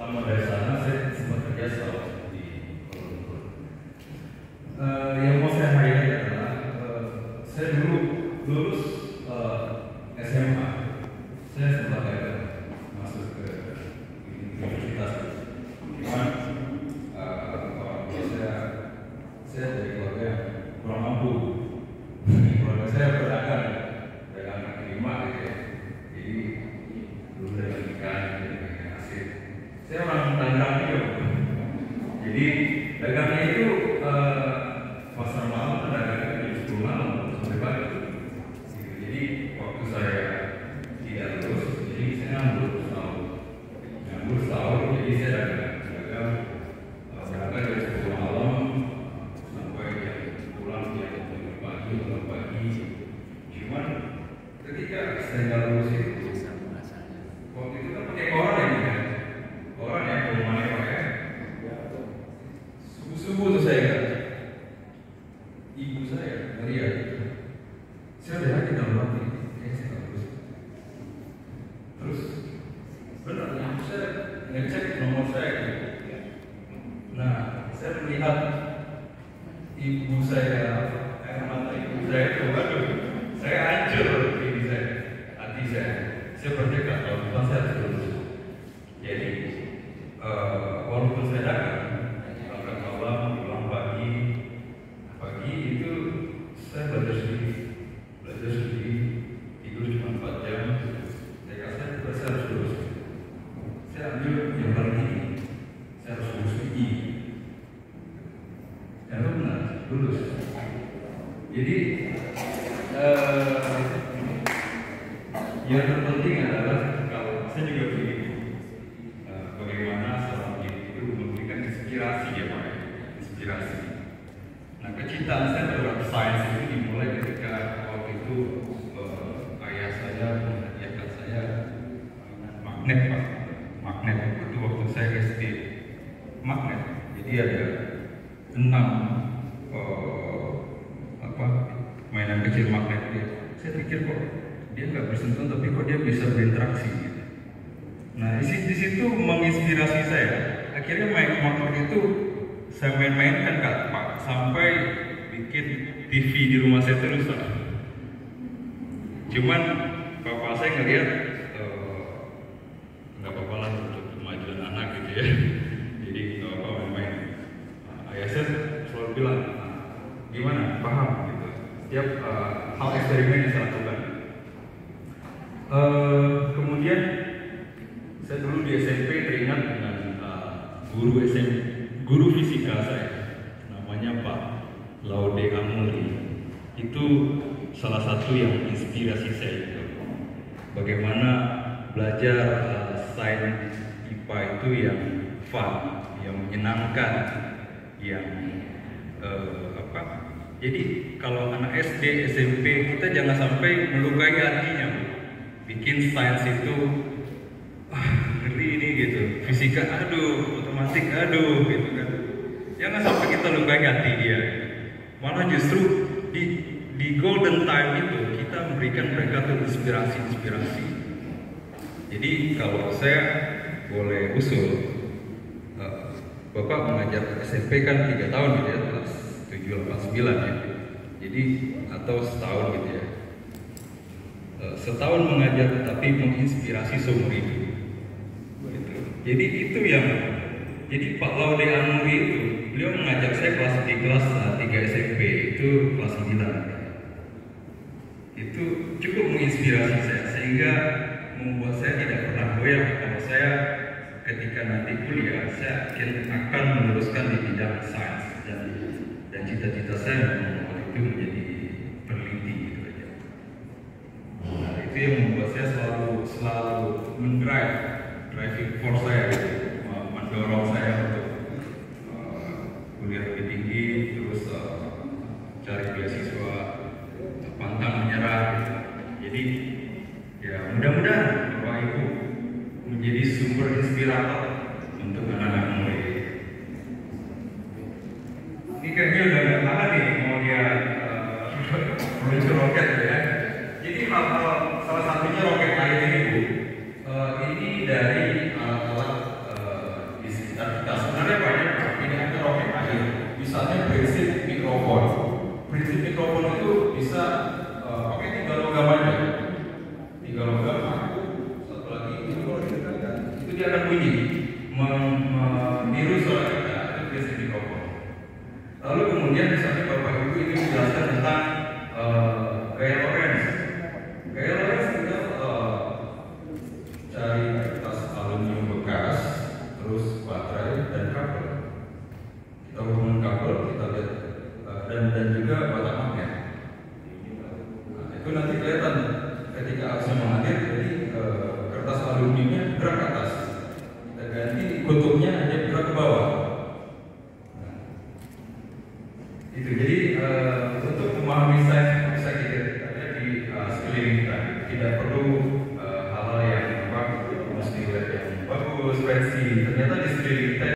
selama dari sana saya sempat kerja setahun di Kuala Lumpur. Yang mau saya highlight adalah saya dulu lulus SMA, saya sempat gagal masuk ke universitas. Cuman orang tua saya dari keluarga yang kurang mampu. Keluarga saya pedagang kaki lima gitu ya. Jadi belum dagang ikan, dagang asin. Saya orang Tangerang juga. Jadi dagangnya itu pasar malam, dagangnya di 10 malam sampai pagi. Jadi waktu saya tidak lulus, jadi saya nganggur setahun. Jadi saya dagang berangkat dari 10 malam sampai pulang jam 5 pagi. Cuman ketika saya nggak lulus itu, waktu itu kan pakai koran ya, koran yang rumahnya pakai subuh tuh saya ingat, ibu saya Maria, saya udah yakin dalam hati, kayaknya saya nggak lulus. Terus benar, saya ngecek nomor saya gitu. Nah, saya melihat ibu saya, air mata ibu saya itu, waduh, saya hancur diri saya, hati saya bertekad kalau bukan saya harus lulus. Jadi walaupun saya dagang berangkat malam, pulang pagi itu saya belajar sendiri, tidur cuma 4 jam. Saya harus lulus. Saya ambil yang paling tinggi, saya harus lulus UI. Dan itu benar, lulus. Jadi yang terpenting adalah kalau saya juga begini, bagaimana seorang itu memberikan inspirasi ya Pak, inspirasi. Nah, kecintaan saya terhadap sains itu dimulai ketika waktu itu ayah saya menghadiahkan saya magnet Pak, magnet itu waktu saya SD, magnet. Jadi ada 6 mainan kecil magnet dia. Saya pikir kok dia nggak bersentuhan, tapi kok dia bisa berinteraksi gitu. Nah di situ menginspirasi saya. Akhirnya main magnet itu saya main-mainkan Kak Pak, sampai bikin TV di rumah saya terus Pak. Cuman bapak saya ngeliat nggak apa-apa lah untuk kemajuan anak gitu ya. Jadi nggak apa-apa main-main. Ayah saya selalu bilang, gimana paham gitu. Setiap hal eksperimen yang saya lakukan. Kemudian saya dulu di SMP teringat dengan guru fisika saya, namanya Pak Laude Amuri. Itu salah satu yang inspirasi saya itu. Bagaimana belajar sains IPA itu yang fun, yang menyenangkan, yang jadi kalau anak SD, SMP kita jangan sampai melukai hatinya, bikin sains itu ngeri ini gitu, fisika aduh, matematik aduh gitu kan. Jangan sampai kita lukai hati dia. Malah justru di golden time itu kita memberikan mereka tuh inspirasi. Jadi kalau saya boleh usul, Bapak mengajar SMP kan 3 tahun gitu ya, kelas 7, 8, 9 ya. Jadi atau setahun gitu ya. Setahun mengajar tapi menginspirasi seumur hidup. Gitu. Jadi itu yang jadi Pak Laude Amuri itu beliau mengajak saya di kelas 3 SMP itu kelas 9. Itu cukup menginspirasi saya sehingga membuat saya tidak pernah goyah kalau saya ketika nanti kuliah saya akan meneruskan di bidang sains dan cita-cita saya waktu itu menjadi peneliti gitu aja. Nah, itu yang membuat saya selalu driving force saya gitu, mendorong saya untuk kuliah lebih tinggi, terus cari beasiswa, pantang menyerah gitu. Jadi ya mudah-mudahan Bapak Ibu menjadi sumber inspirator untuk anak-anak muda. Ini kayaknya udah nggak tahan nih mau dia meluncur roket ya. Jadi salah satunya roket air ini Bu, ini dari alat akan bunyi meniru suara kita itu biasanya dikopong. Lalu kemudian misalnya Bapak Ibu ini menjelaskan tentang gaya Lorenz. Gaya Lorenz itu cari kertas aluminium bekas, terus baterai dan kabel. Kita hubungkan kabel, kita lihat dan juga batang magnet. Nah, itu nanti kelihatan ketika aksi mengalir, jadi kertas aluminiumnya gerak ke atas. Kita ganti kutubnya hanya gerak ke bawah. Nah, itu jadi untuk memahami sains bisa kita lihat di sekeliling kita. Tidak perlu hal-hal yang mesti lihat yang bagus, fancy. Ternyata di sekeliling